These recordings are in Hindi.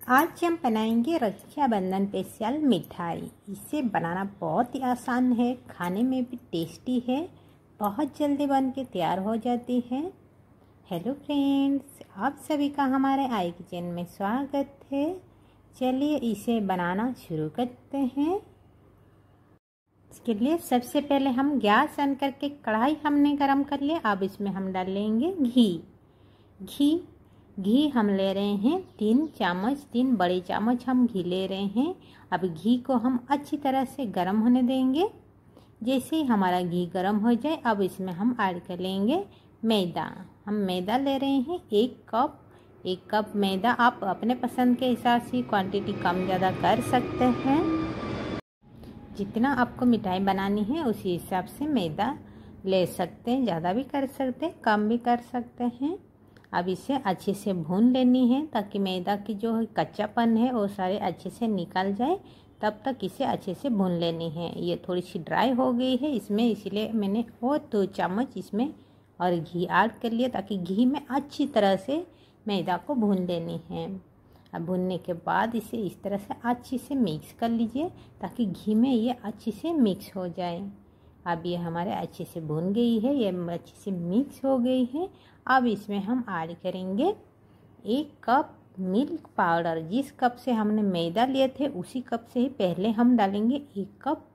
आज हम बनाएंगे रक्षाबंधन स्पेशल मिठाई। इसे बनाना बहुत ही आसान है, खाने में भी टेस्टी है, बहुत जल्दी बन के तैयार हो जाती है। हेलो फ्रेंड्स, आप सभी का हमारे आई किचन में स्वागत है। चलिए इसे बनाना शुरू करते हैं। इसके लिए सबसे पहले हम गैस ऑन करके कढ़ाई हमने गरम कर लिया। अब इसमें हम डालेंगे घी हम ले रहे हैं 3 बड़े चम्मच हम घी ले रहे हैं। अब घी को हम अच्छी तरह से गर्म होने देंगे। जैसे ही हमारा घी गर्म हो जाए, अब इसमें हम ऐड कर लेंगे मैदा। हम मैदा ले रहे हैं 1 कप मैदा। आप अपने पसंद के हिसाब से क्वांटिटी कम ज़्यादा कर सकते हैं। जितना आपको मिठाई बनानी है उसी हिसाब से मैदा ले सकते हैं, ज़्यादा भी कर सकते हैं, कम भी कर सकते हैं। अब इसे अच्छे से भून लेनी है ताकि मैदा की जो कच्चापन है वो सारे अच्छे से निकल जाए। तब तक इसे अच्छे से भून लेनी है। ये थोड़ी सी ड्राई हो गई है इसमें, इसलिए मैंने और 2 चम्मच इसमें और घी ऐड कर लिया ताकि घी में अच्छी तरह से मैदा को भून लेनी है। अब भूनने के बाद इसे इस तरह से अच्छे से मिक्स कर लीजिए ताकि घी में ये अच्छे से मिक्स हो जाए। अब ये हमारे अच्छे से भून गई है, ये अच्छे से मिक्स हो गई है। अब इसमें हम ऐड करेंगे 1 कप मिल्क पाउडर। जिस कप से हमने मैदा लिए थे उसी कप से ही पहले हम डालेंगे 1 कप।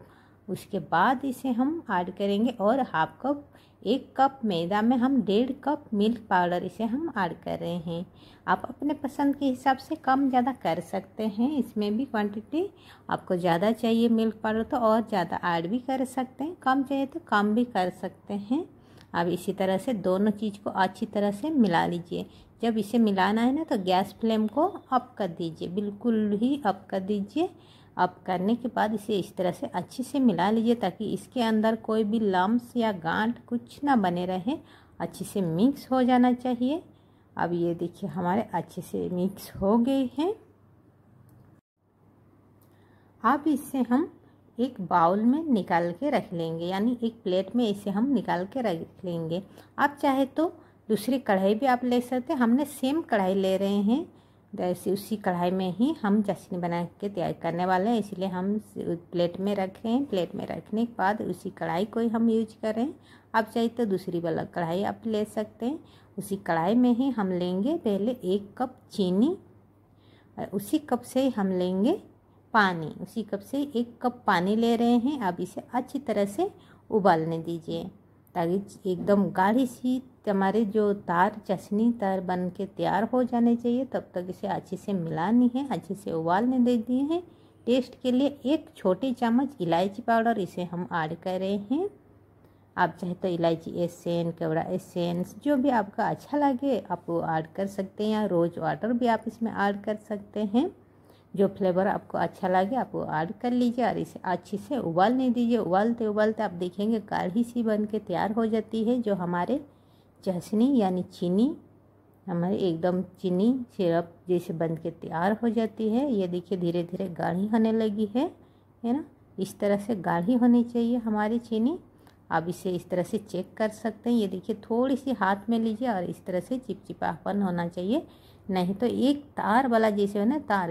उसके बाद इसे हम ऐड करेंगे और हाफ कप। 1 कप मैदा में हम 1.5 कप मिल्क पाउडर इसे हम ऐड कर रहे हैं। आप अपने पसंद के हिसाब से कम ज़्यादा कर सकते हैं। इसमें भी क्वांटिटी आपको ज़्यादा चाहिए मिल्क पाउडर तो और ज़्यादा ऐड भी कर सकते हैं, कम चाहिए तो कम भी कर सकते हैं। अब इसी तरह से दोनों चीज़ को अच्छी तरह से मिला लीजिए। जब इसे मिलाना है ना तो गैस फ्लेम को अप कर दीजिए, बिल्कुल ही अप कर दीजिए। अप करने के बाद इसे इस तरह से अच्छे से मिला लीजिए ताकि इसके अंदर कोई भी लम्स या गांठ कुछ ना बने रहे। अच्छे से मिक्स हो जाना चाहिए। अब ये देखिए हमारे अच्छे से मिक्स हो गई है। अब इसे हम एक बाउल में निकाल के रख लेंगे, यानी एक प्लेट में इसे हम निकाल के रख लेंगे। आप चाहे तो दूसरी कढ़ाई भी आप ले सकते हैं। हमने सेम कढ़ाई ले रहे हैं, जैसे उसी कढ़ाई में ही हम चटनी बना के तैयार करने वाले हैं, इसलिए हम प्लेट में रख रहे हैं। प्लेट में रखने के बाद उसी कढ़ाई को ही हम यूज कर रहे हैं। आप चाहे तो दूसरी वाला कढ़ाई आप ले सकते हैं। उसी कढ़ाई में ही हम लेंगे पहले 1 कप चीनी, उसी कप से हम लेंगे पानी। उसी कप से 1 कप पानी ले रहे हैं। अब इसे अच्छी तरह से उबालने दीजिए ताकि एकदम गाढ़ी सी हमारे जो चटनी बन के तैयार हो जाने चाहिए। तब तक इसे अच्छे से मिलानी है, अच्छे से उबालने दे दिए हैं। टेस्ट के लिए 1 छोटी चम्मच इलायची पाउडर इसे हम ऐड कर रहे हैं। आप चाहे तो इलायची एसेंस, केवड़ा एसेंस, जो भी आपका अच्छा लगे आप वो ऐड कर सकते हैं, या रोज़ वाटर भी आप इसमें ऐड कर सकते हैं। जो फ्लेवर आपको अच्छा लगे आप वो ऐड कर लीजिए और इसे अच्छे से उबालने दीजिए। उबालते उबालते आप देखेंगे गाढ़ी सी बन के तैयार हो जाती है। जो हमारे चाशनी यानी चीनी हमारे एकदम चीनी सिरप जैसे बन के तैयार हो जाती है। ये देखिए धीरे धीरे गाढ़ी होने लगी है ना। इस तरह से गाढ़ी होनी चाहिए हमारी चीनी। आप इसे इस तरह से चेक कर सकते हैं। ये देखिए थोड़ी सी हाथ में लीजिए और इस तरह से चिपचिपापन होना चाहिए, नहीं तो एक तार वाला जैसे है ना, तार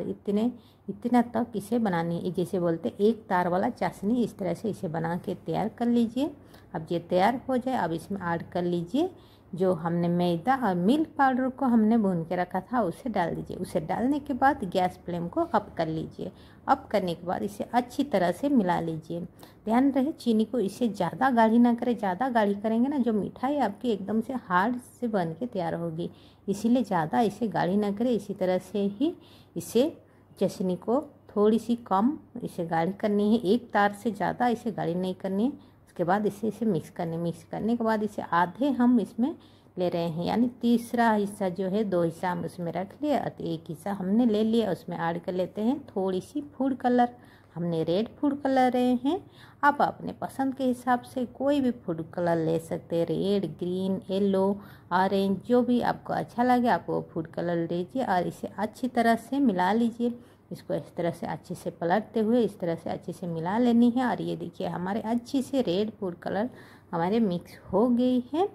इतना तक इसे बनानी है। जैसे बोलते एक तार वाला चाशनी, इस तरह से इसे बना के तैयार कर लीजिए। अब ये तैयार हो जाए, अब इसमें ऐड कर लीजिए जो हमने मैदा और मिल्क पाउडर को हमने भून के रखा था उसे डाल दीजिए। उसे डालने के बाद गैस फ्लेम को अप कर लीजिए। अप करने के बाद इसे अच्छी तरह से मिला लीजिए। ध्यान रहे चीनी को इसे ज़्यादा गाढ़ी ना करें। ज़्यादा गाढ़ी करेंगे ना जो मिठाई आपकी एकदम से हार्ड से बन के तैयार होगी, इसीलिए ज़्यादा इसे गाढ़ी ना करें। इसी तरह से ही इसे चटनी को थोड़ी सी कम इसे गाढ़ी करनी है, एक तार से ज़्यादा इसे गाढ़ी नहीं करनी है। उसके बाद इसे मिक्स करने के बाद इसे आधे हम इसमें ले रहे हैं, यानी तीसरा हिस्सा जो है 2 हिस्सा हम उसमें रख लिए और 1 हिस्सा हमने ले लिया। उसमें ऐड कर लेते हैं थोड़ी सी फूड कलर। हमने रेड फूड कलर रहे हैं। आप अपने पसंद के हिसाब से कोई भी फूड कलर ले सकते हैं, रेड, ग्रीन, येलो, ऑरेंज, जो भी आपको अच्छा लगे आप वो फूड कलर लीजिए और इसे अच्छी तरह से मिला लीजिए। इसको इस तरह से अच्छे से पलटते हुए इस तरह से अच्छे से मिला लेनी है। और ये देखिए हमारे अच्छी से रेड फूड कलर हमारे मिक्स हो गई है।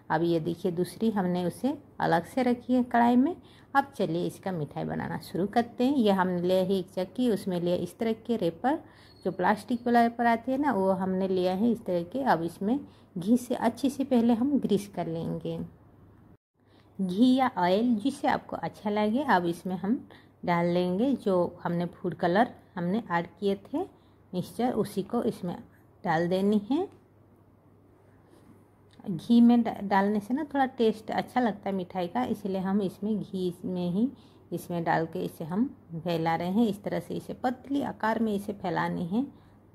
अब ये देखिए दूसरी हमने उसे अलग से रखी है कढ़ाई में। अब चलिए इसका मिठाई बनाना शुरू करते हैं। ये हमने लिया है एक चक्की, उसमें लिया इस तरह के रेपर, जो प्लास्टिक वाला रेपर आती है ना, वो हमने लिया है इस तरह के। अब इसमें घी से अच्छे से पहले हम ग्रीस कर लेंगे, घी या ऑयल जिससे आपको अच्छा लगे। अब इसमें हम डाल लेंगे जो हमने फूड कलर हमने ऐड किए थे मिक्सचर, उसी को इसमें डाल देनी है। घी में डालने से ना थोड़ा टेस्ट अच्छा लगता है मिठाई का, इसलिए हम इसमें घी में ही इसमें डाल के इसे हम फैला रहे हैं। इस तरह से इसे पतली आकार में इसे फैलानी है।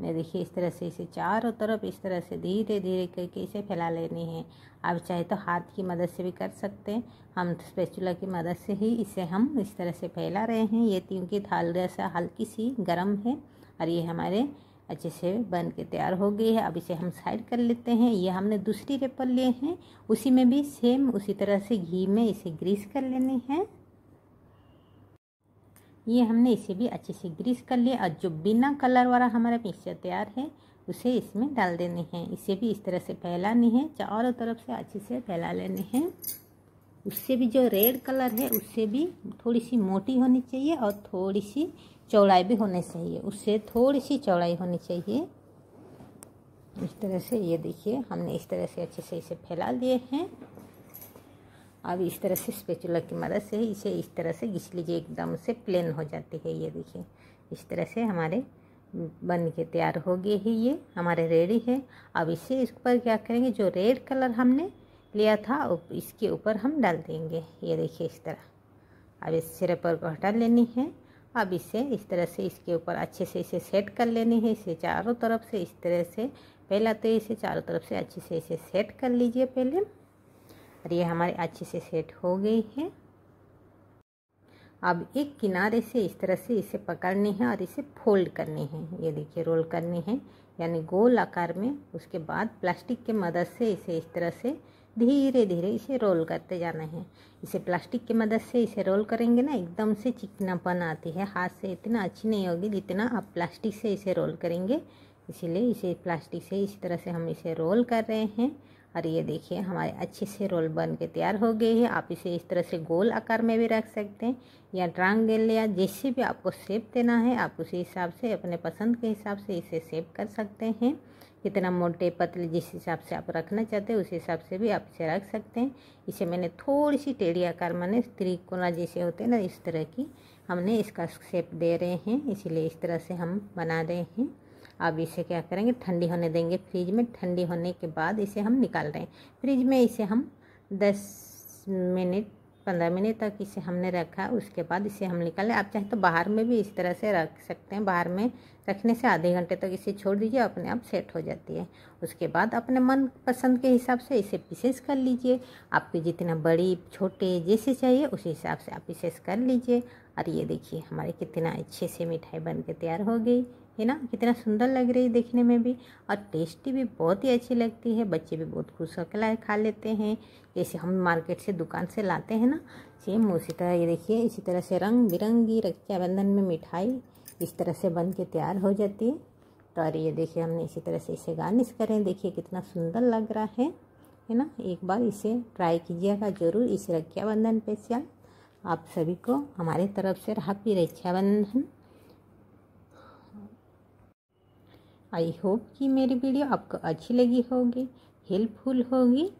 ने देखिए इस तरह से इसे चारों तरफ इस तरह से धीरे धीरे करके इसे फैला लेनी है। आप चाहे तो हाथ की मदद से भी कर सकते हैं, हम स्पैचुला की मदद से ही इसे हम इस तरह से फैला रहे हैं। ये क्योंकि थाल जैसा हल्की सी गर्म है और ये हमारे अच्छे से बन के तैयार हो गई है। अब इसे हम साइड कर लेते हैं। ये हमने दूसरी रेपर लिए हैं, उसी में भी सेम उसी तरह से घी में इसे ग्रीस कर लेनी है। ये हमने इसे भी अच्छे से ग्रीस कर लिया। और जो बिना कलर वाला हमारा मिक्सचर तैयार है उसे इसमें डाल देनी है। इसे भी इस तरह से फैलानी है, चारों तरफ से अच्छे से फैला लेनी है। उससे भी जो रेड कलर है उससे भी थोड़ी सी मोटी होनी चाहिए और थोड़ी सी चौड़ाई भी होनी चाहिए, उससे थोड़ी सी चौड़ाई होनी चाहिए। इस तरह से ये देखिए हमने इस तरह से अच्छे से इसे फैला लिए हैं। अब इस तरह से स्पैचुला की मदद से इसे इस तरह से घिस लीजिए, एकदम से प्लेन हो जाती है। ये देखिए इस तरह से हमारे बन के तैयार हो गए है, ये हमारे रेडी है। अब इसे इस पर क्या करेंगे, जो रेड कलर हमने लिया था इसके ऊपर हम डाल देंगे। ये देखिए इस तरह। अब इस रेपर को हटा लेनी है। अब इसे इस तरह से इसके ऊपर अच्छे से इसे सेट कर लेनी है। इसे चारों तरफ से इस तरह से पहला तो इसे चारों तरफ से अच्छे से इसे सेट कर लीजिए पहले। और ये हमारे अच्छे से सेट हो गई है। अब एक किनारे से इस तरह से इसे पकड़नी है और इसे फोल्ड करनी है। ये देखिए रोल करनी है, यानी गोल आकार में। उसके बाद प्लास्टिक की मदद से इसे इस तरह से धीरे धीरे इसे रोल करते जाना है। इसे प्लास्टिक की मदद से इसे रोल करेंगे ना, एकदम से चिकनापन आती है, हाथ से इतना अच्छी नहीं होगी जितना आप प्लास्टिक से इसे रोल करेंगे। इसीलिए इसे प्लास्टिक से इस तरह से हम इसे रोल कर रहे हैं। और ये देखिए हमारे अच्छे से रोल बन के तैयार हो गए हैं। आप इसे इस तरह से गोल आकार में भी रख सकते हैं या ट्रायंगल या जैसे भी आपको शेप देना है आप उसी हिसाब से अपने पसंद के हिसाब से इसे शेप कर सकते हैं। कितना मोटे पतले जिस हिसाब से आप रखना चाहते हैं उस हिसाब से भी आप इसे रख सकते हैं। इसे मैंने थोड़ी सी टेढ़ी आकार माने त्रिकोणा जैसे होते हैं ना, इस तरह की हमने इसका शेप दे रहे हैं, इसीलिए इस तरह से हम बना रहे हैं। अब इसे क्या करेंगे, ठंडी होने देंगे फ्रिज में। ठंडी होने के बाद इसे हम निकाल रहे हैं फ्रिज में। इसे हम 10 मिनट 15 मिनट तक इसे हमने रखा। उसके बाद इसे हम निकालें। आप चाहे तो बाहर में भी इस तरह से रख सकते हैं। बाहर में रखने से आधे घंटे तक इसे छोड़ दीजिए, अपने आप सेट हो जाती है। उसके बाद अपने मन पसंद के हिसाब से इसे पीसेस कर लीजिए। आपको जितना बड़ी छोटे जैसे चाहिए उसी हिसाब से आप पीसेस कर लीजिए। और ये देखिए हमारे कितना अच्छे से मिठाई बन के तैयार हो गई है ना, कितना सुंदर लग रही है देखने में भी, और टेस्टी भी बहुत ही अच्छी लगती है। बच्चे भी बहुत खुश होकर खा लेते हैं, जैसे हम मार्केट से दुकान से लाते हैं ना, सेम उसी तरह। ये देखिए इसी तरह से रंग बिरंगी रक्षाबंधन में मिठाई इस तरह से बन के तैयार हो जाती है। तो और ये देखिए हमने इसी तरह से इसे गार्निश करें, देखिए कितना सुंदर लग रहा है ना। एक बार इसे ट्राई कीजिएगा ज़रूर इस रक्षाबंधन स्पेशल। आप सभी को हमारी तरफ से हैप्पी रक्षाबंधन। आई होप कि मेरी वीडियो आपको अच्छी लगी होगी, हेल्पफुल होगी।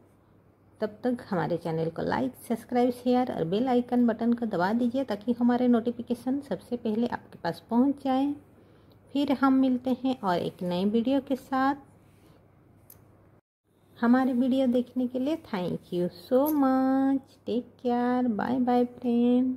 तब तक हमारे चैनल को लाइक, सब्सक्राइब, शेयर और बेल आइकन बटन को दबा दीजिए ताकि हमारे नोटिफिकेशन सबसे पहले आपके पास पहुंच जाए। फिर हम मिलते हैं और एक नए वीडियो के साथ। हमारे वीडियो देखने के लिए thank you so much. Take care, bye bye friend.